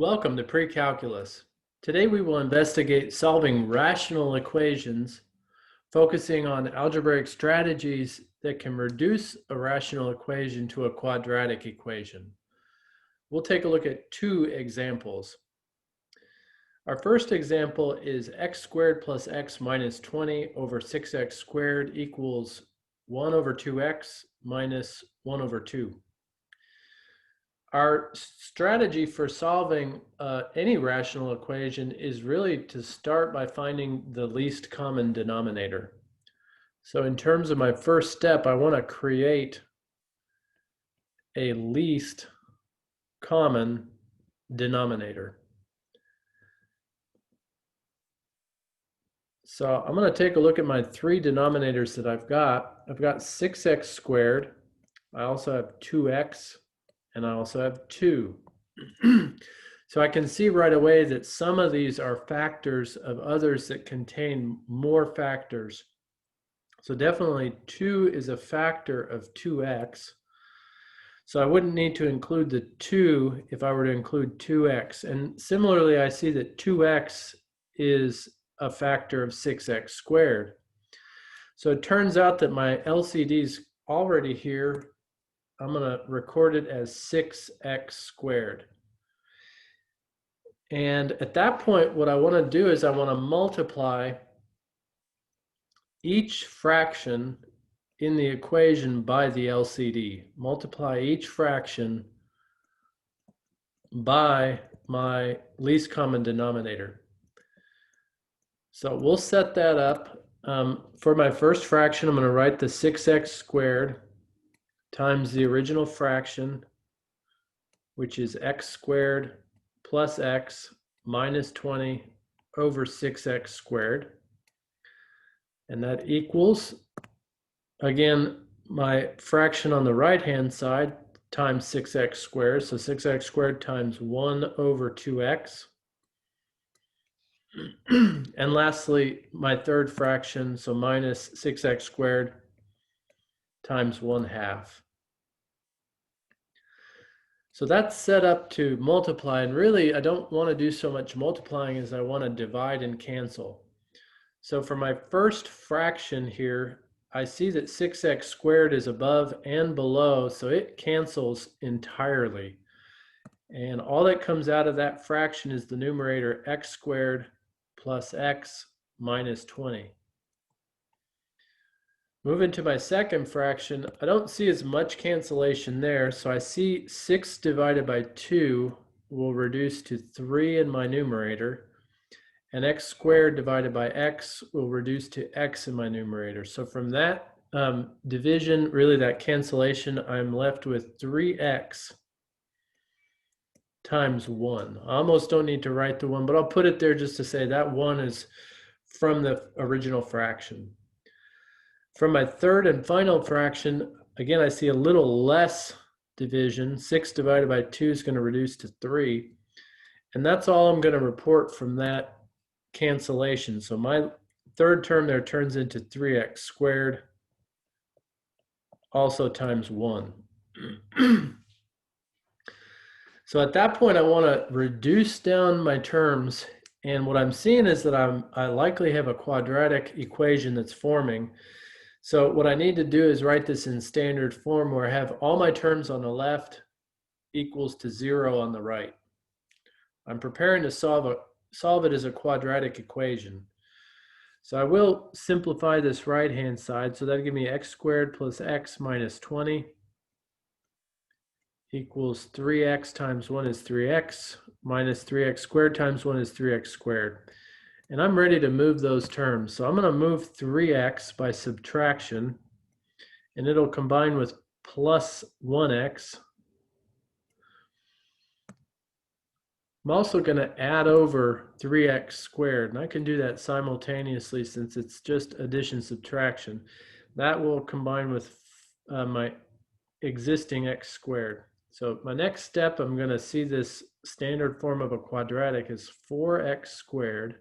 Welcome to Pre-Calculus. Today we will investigate solving rational equations, focusing on algebraic strategies that can reduce a rational equation to a quadratic equation. We'll take a look at two examples. Our first example is x squared plus x minus 20 over 6x squared equals 1 over 2x minus 1 over 2. Our strategy for solving any rational equation is really to start by finding the least common denominator. So in terms of my first step, I want to create a least common denominator. So I'm going to take a look at my three denominators that I've got. I've got 6x squared. I also have 2x. And I also have 2. So I can see right away that some of these are factors of others that contain more factors. So definitely 2 is a factor of 2x. So I wouldn't need to include the 2 if I were to include 2x. And similarly, I see that 2x is a factor of 6x squared. So it turns out that my LCD is already here. I'm going to record it as 6x squared. And at that point, what I want to do is I want to multiply each fraction in the equation by the LCD. Multiply each fraction by my least common denominator. So we'll set that up. For my first fraction, I'm going to write the 6x squared times the original fraction, which is x squared plus x minus 20 over 6x squared. And that equals, again, my fraction on the right-hand side times 6x squared. So 6x squared times 1 over 2x. And lastly, my third fraction, so minus 6x squared times 1/2. So that's set up to multiply, and really I don't want to do so much multiplying as I want to divide and cancel. So for my first fraction here, I see that 6x squared is above and below, so it cancels entirely. And all that comes out of that fraction is the numerator x squared plus x minus 20. Moving to my second fraction, I don't see as much cancellation there, so I see 6 divided by 2 will reduce to 3 in my numerator, and x squared divided by x will reduce to x in my numerator. So from that division, really that cancellation, I'm left with 3x times 1. I almost don't need to write the 1, but I'll put it there just to say that 1 is from the original fraction. From my third and final fraction, again, I see a little less division. 6 divided by 2 is going to reduce to 3. And that's all I'm going to report from that cancellation. So my third term there turns into 3x squared, also times 1. So at that point, I want to reduce down my terms. And what I'm seeing is that I likely have a quadratic equation that's forming. So what I need to do is write this in standard form where I have all my terms on the left equals to 0 on the right. I'm preparing to solve it as a quadratic equation. So I will simplify this right-hand side. So that'll give me x squared plus x minus 20 equals 3x times 1 is 3x minus 3x squared times 1 is 3x squared. And I'm ready to move those terms. So I'm going to move 3x by subtraction, and it'll combine with plus 1x. I'm also going to add over 3x squared, and I can do that simultaneously since it's just addition subtraction. That will combine with my existing x squared. So my next step, I'm going to see this standard form of a quadratic is 4x squared.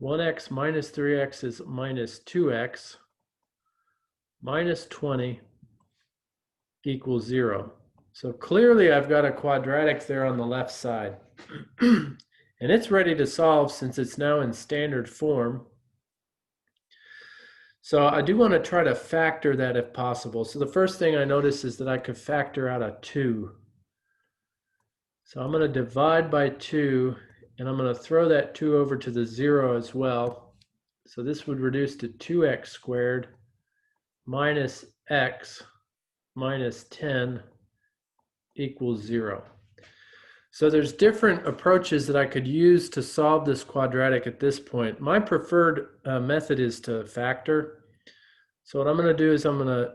1x minus 3x is minus 2x. Minus 20 equals 0. So clearly I've got a quadratic there on the left side. And it's ready to solve since it's now in standard form. So I do want to try to factor that if possible. So the first thing I notice is that I could factor out a 2. So I'm going to divide by 2, and I'm going to throw that 2 over to the 0 as well. So this would reduce to 2x squared minus x minus 10 equals 0. So there's different approaches that I could use to solve this quadratic at this point. My preferred method is to factor. So what I'm going to do is I'm going to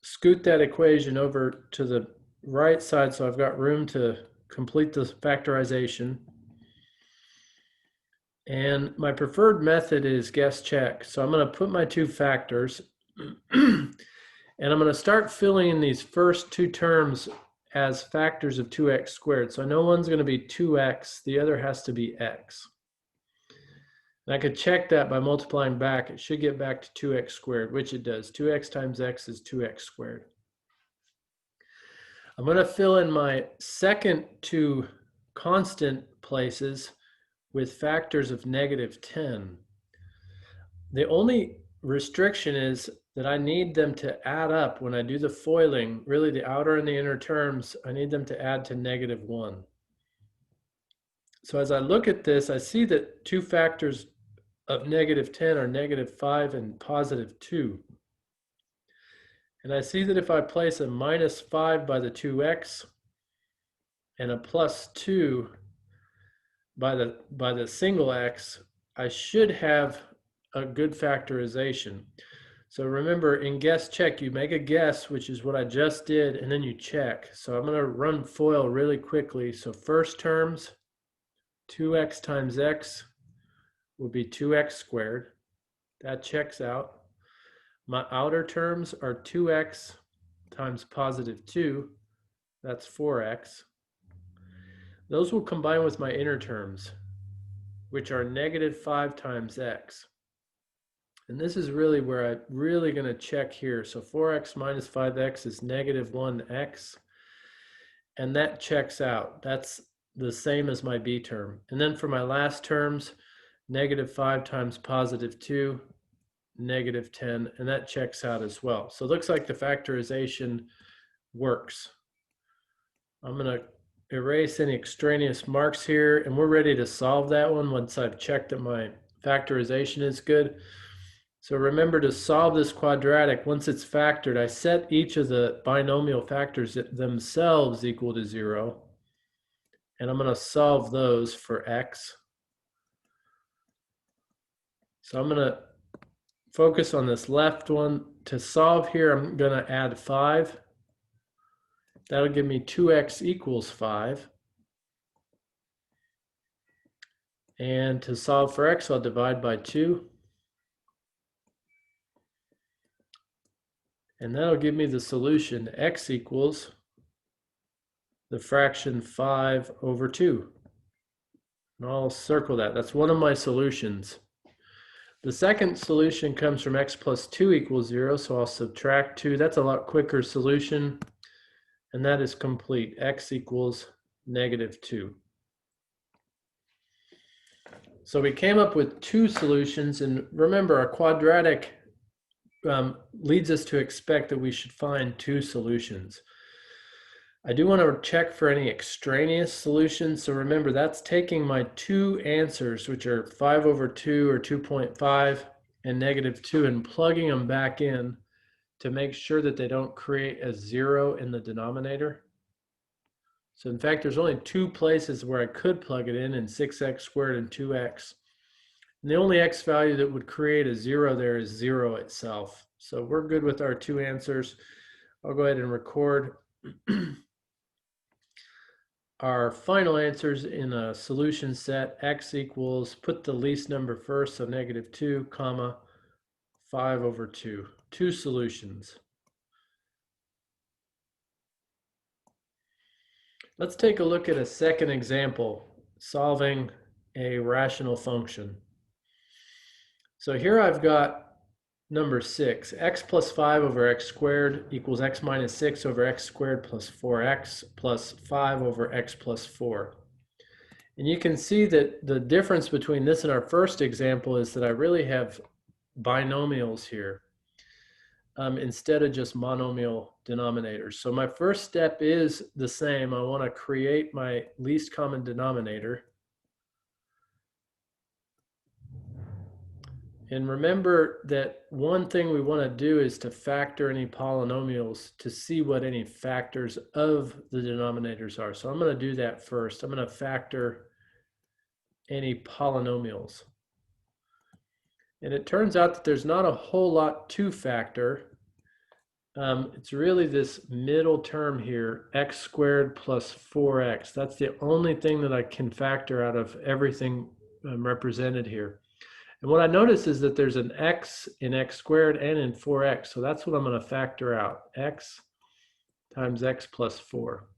scoot that equation over to the right side so I've got room to complete the factorization. And my preferred method is guess check. So I'm going to put my two factors and I'm going to start filling in these first two terms as factors of 2x squared. So I know one's going to be 2x, the other has to be x. And I could check that by multiplying back. It should get back to 2x squared, which it does. 2x times x is 2x squared. I'm going to fill in my second two constant places with factors of -10. The only restriction is that I need them to add up when I do the foiling. Really, the outer and the inner terms, I need them to add to -1. So as I look at this, I see that two factors of -10 are -5 and +2. And I see that if I place a -5 by the 2x and a +2 by the single x, I should have a good factorization. So remember, in guess check, you make a guess, which is what I just did, and then you check. So I'm going to run FOIL really quickly. So first terms, 2x times x will be 2x squared. That checks out. My outer terms are 2x times +2. That's 4x. Those will combine with my inner terms, which are -5 times x. And this is really where I'm really going to check here. So 4x minus 5x is -1x. And that checks out. That's the same as my b term. And then for my last terms, -5 times +2, -10. And that checks out as well. So it looks like the factorization works. I'm going to erase any extraneous marks here. And we're ready to solve that one once I've checked that my factorization is good. So remember, to solve this quadratic, once it's factored, I set each of the binomial factors themselves equal to 0. And I'm going to solve those for x. So I'm going to focus on this left one. To solve here, I'm going to add 5. That'll give me 2x equals 5. And to solve for x, I'll divide by 2. And that'll give me the solution. X equals the fraction 5 over 2. And I'll circle that. That's one of my solutions. The second solution comes from x plus 2 equals 0, so I'll subtract 2. That's a lot quicker solution. And that is complete. X equals -2. So we came up with two solutions. And remember, a quadratic leads us to expect that we should find two solutions. I do want to check for any extraneous solutions. So remember, that's taking my two answers, which are 5 over 2 or 2.5 and -2, and plugging them back in to make sure that they don't create a 0 in the denominator. So in fact, there's only two places where I could plug it in 6x squared and 2x. And the only x value that would create a 0 there is 0 itself. So we're good with our two answers. I'll go ahead and record our final answers in a solution set. X equals, put the least number first, so -2, comma, 5 over 2. Two solutions. Let's take a look at a second example, solving a rational function. So here I've got number 6. X plus 5 over x squared equals x minus 6 over x squared plus 4x plus 5 over x plus 4. And you can see that the difference between this and our first example is that I really have binomials here instead of just monomial denominators. So my first step is the same. I want to create my least common denominator. And remember that one thing we want to do is to factor any polynomials to see what any factors of the denominators are. So I'm going to do that first. I'm going to factor any polynomials. And it turns out that there's not a whole lot to factor. It's really this middle term here, x squared plus 4x. That's the only thing that I can factor out of everything represented here. And what I notice is that there's an x in x squared and in 4x. So that's what I'm going to factor out, x times x plus 4.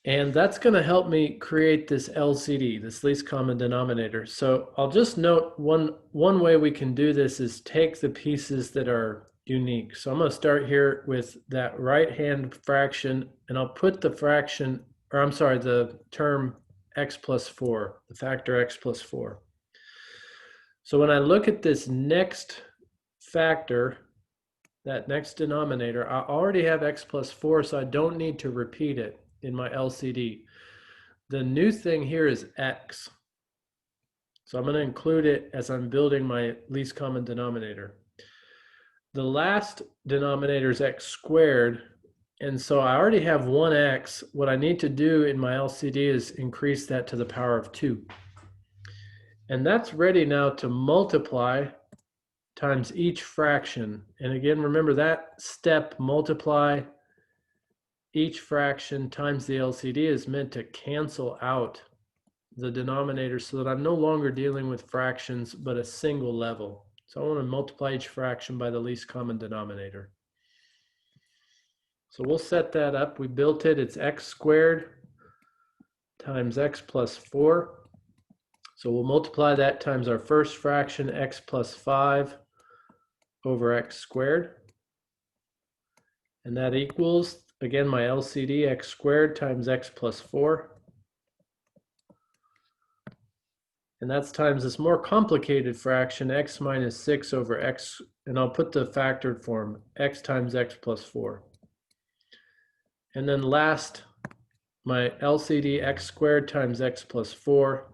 And that's going to help me create this LCD, this least common denominator. So I'll just note one way we can do this is take the pieces that are unique. So I'm going to start here with that right-hand fraction, and I'll put the fraction, or I'm sorry, the term x plus 4, the factor x plus 4. So when I look at this next factor, that next denominator, I already have x plus 4, so I don't need to repeat it in my LCD. The new thing here is x. So I'm going to include it as I'm building my least common denominator. The last denominator is x squared. And so I already have 1x. What I need to do in my LCD is increase that to the power of 2. And that's ready now to multiply times each fraction. And again, remember that step, multiply each fraction times the LCD, is meant to cancel out the denominator so that I'm no longer dealing with fractions, but a single level. So I want to multiply each fraction by the least common denominator. So we'll set that up. We built it. It's x squared times x plus 4. So we'll multiply that times our first fraction, x plus 5 over x squared. And that equals, again, my LCD, x squared times x plus 4. And that's times this more complicated fraction, x minus 6 over x, and I'll put the factored form, x times x plus 4. And then last, my LCD, x squared times x plus 4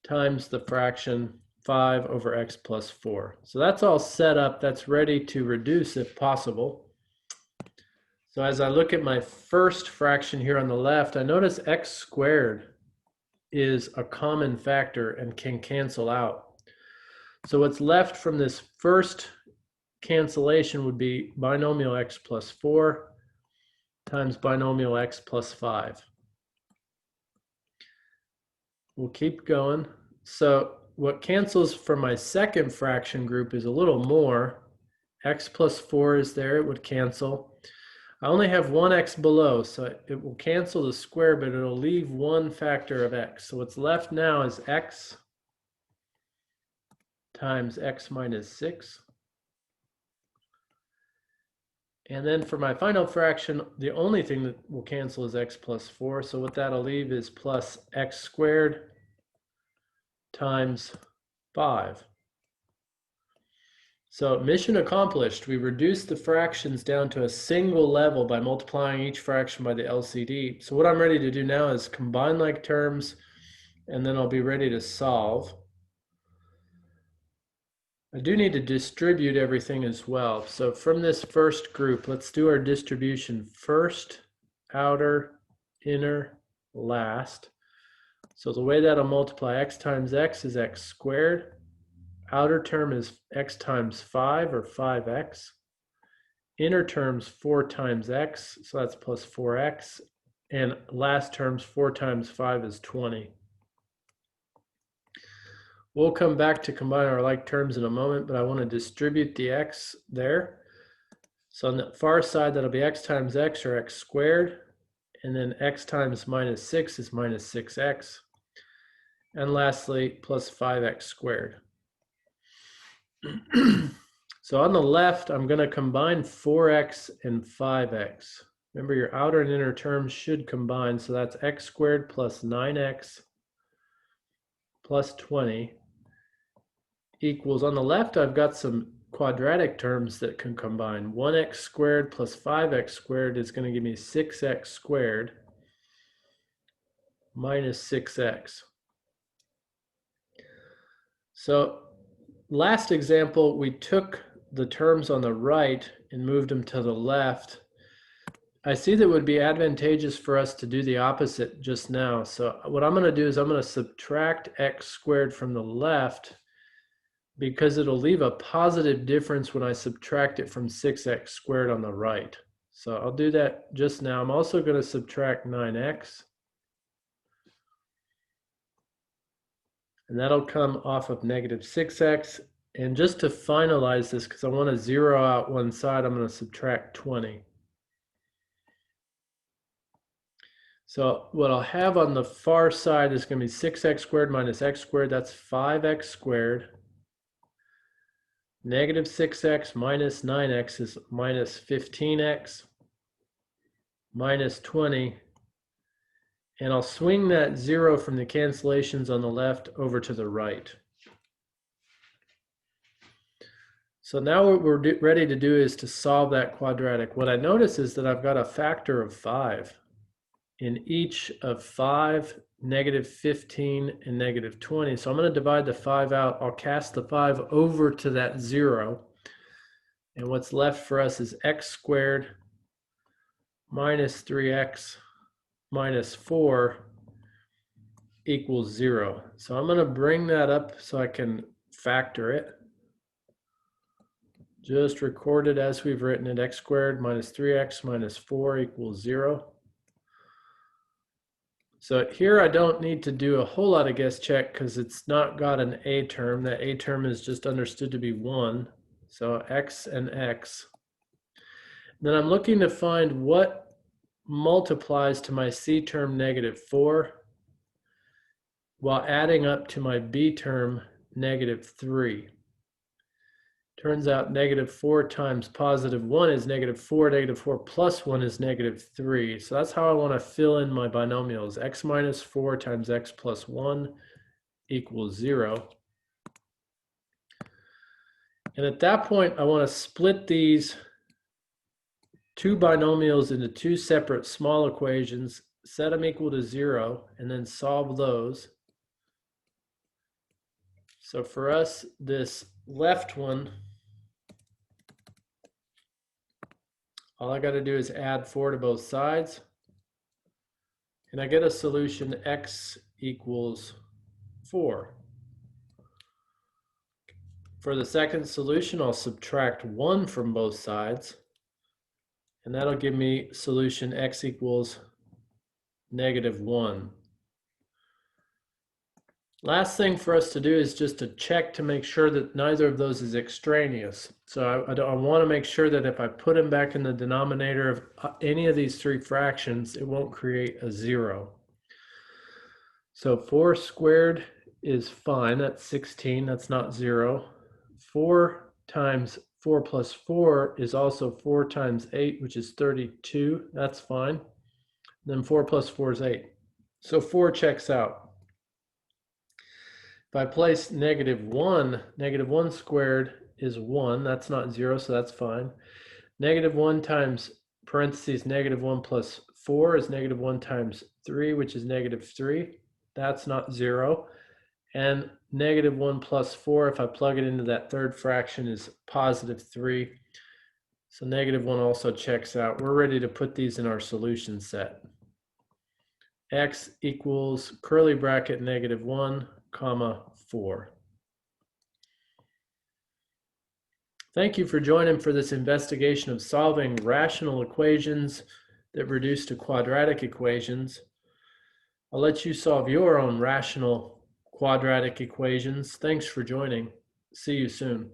times the fraction 5 over x plus 4. So that's all set up. That's ready to reduce if possible. So as I look at my first fraction here on the left, I notice x squared is a common factor and can cancel out. So what's left from this first cancellation would be binomial x plus 4 times binomial x plus 5. We'll keep going. So what cancels from my second fraction group is a little more. X plus 4 is there, it would cancel. I only have one x below, so it will cancel the square, but it'll leave one factor of x. So what's left now is x times x minus 6. And then for my final fraction, the only thing that will cancel is x plus 4. So what that'll leave is plus x squared times 5. So mission accomplished. We reduced the fractions down to a single level by multiplying each fraction by the LCD. So what I'm ready to do now is combine like terms, and then I'll be ready to solve. I do need to distribute everything as well. So from this first group, let's do our distribution. First, outer, inner, last. So the way that'll multiply x times x is x squared. Outer term is x times 5 or 5x. Inner terms 4 times x, so that's plus 4x. And last terms 4 times 5 is 20. We'll come back to combine our like terms in a moment, but I want to distribute the x there. So on the far side, that'll be x times x or x squared. And then x times minus 6 is minus 6x. And lastly, plus 5x squared. So on the left, I'm going to combine 4x and 5x. Remember, your outer and inner terms should combine, so that's x squared plus 9x plus 20 equals, on the left, I've got some quadratic terms that can combine. 1x squared plus 5x squared is going to give me 6x squared minus 6x. So last example, we took the terms on the right and moved them to the left. I see that it would be advantageous for us to do the opposite just now. So what I'm going to do is I'm going to subtract x squared from the left, because it'll leave a positive difference when I subtract it from 6x squared on the right. So I'll do that just now. I'm also going to subtract 9x. And that'll come off of negative 6x. And just to finalize this, because I want to zero out one side, I'm going to subtract 20. So what I'll have on the far side is going to be 6x squared minus x squared. That's 5x squared. Negative 6x minus 9x is minus 15x minus 20. And I'll swing that 0 from the cancellations on the left over to the right. So now what we're ready to do is to solve that quadratic. What I notice is that I've got a factor of 5 in each of 5, negative 15, and negative 20. So I'm going to divide the 5 out. I'll cast the 5 over to that 0. And what's left for us is x squared minus 3x minus 4 equals 0. So I'm going to bring that up so I can factor it. Just record it as we've written it. X squared minus 3x minus 4 equals 0. So here I don't need to do a whole lot of guess check because it's not got an a term. That a term is just understood to be 1. So x and x. Then I'm looking to find what multiplies to my c term negative 4 while adding up to my b term negative 3. Turns out negative 4 times positive 1 is negative 4. Negative 4 plus 1 is negative 3. So that's how I want to fill in my binomials. X minus 4 times x plus 1 equals 0. And at that point, I want to split these two binomials into two separate small equations, set them equal to 0, and then solve those. So for us, this left one, all I got to do is add 4 to both sides. And I get a solution x equals 4. For the second solution, I'll subtract 1 from both sides. And that'll give me solution x equals negative 1. Last thing for us to do is just to check to make sure that neither of those is extraneous. So I want to make sure that if I put them back in the denominator of any of these three fractions, it won't create a 0. So 4 squared is fine. That's 16. That's not 0. 4 times 4 plus 4 is also 4 times 8, which is 32. That's fine. Then 4 plus 4 is 8. So 4 checks out. If I place negative 1 squared is 1. That's not 0, so that's fine. Negative 1 times parentheses negative 1 plus 4 is negative 1 times 3, which is negative 3. That's not 0. And negative 1 plus 4, if I plug it into that third fraction, is positive 3. So negative 1 also checks out. We're ready to put these in our solution set. X equals curly bracket negative 1, comma 4. Thank you for joining for this investigation of solving rational equations that reduce to quadratic equations. I'll let you solve your own rational quadratic equations. Thanks for joining. See you soon.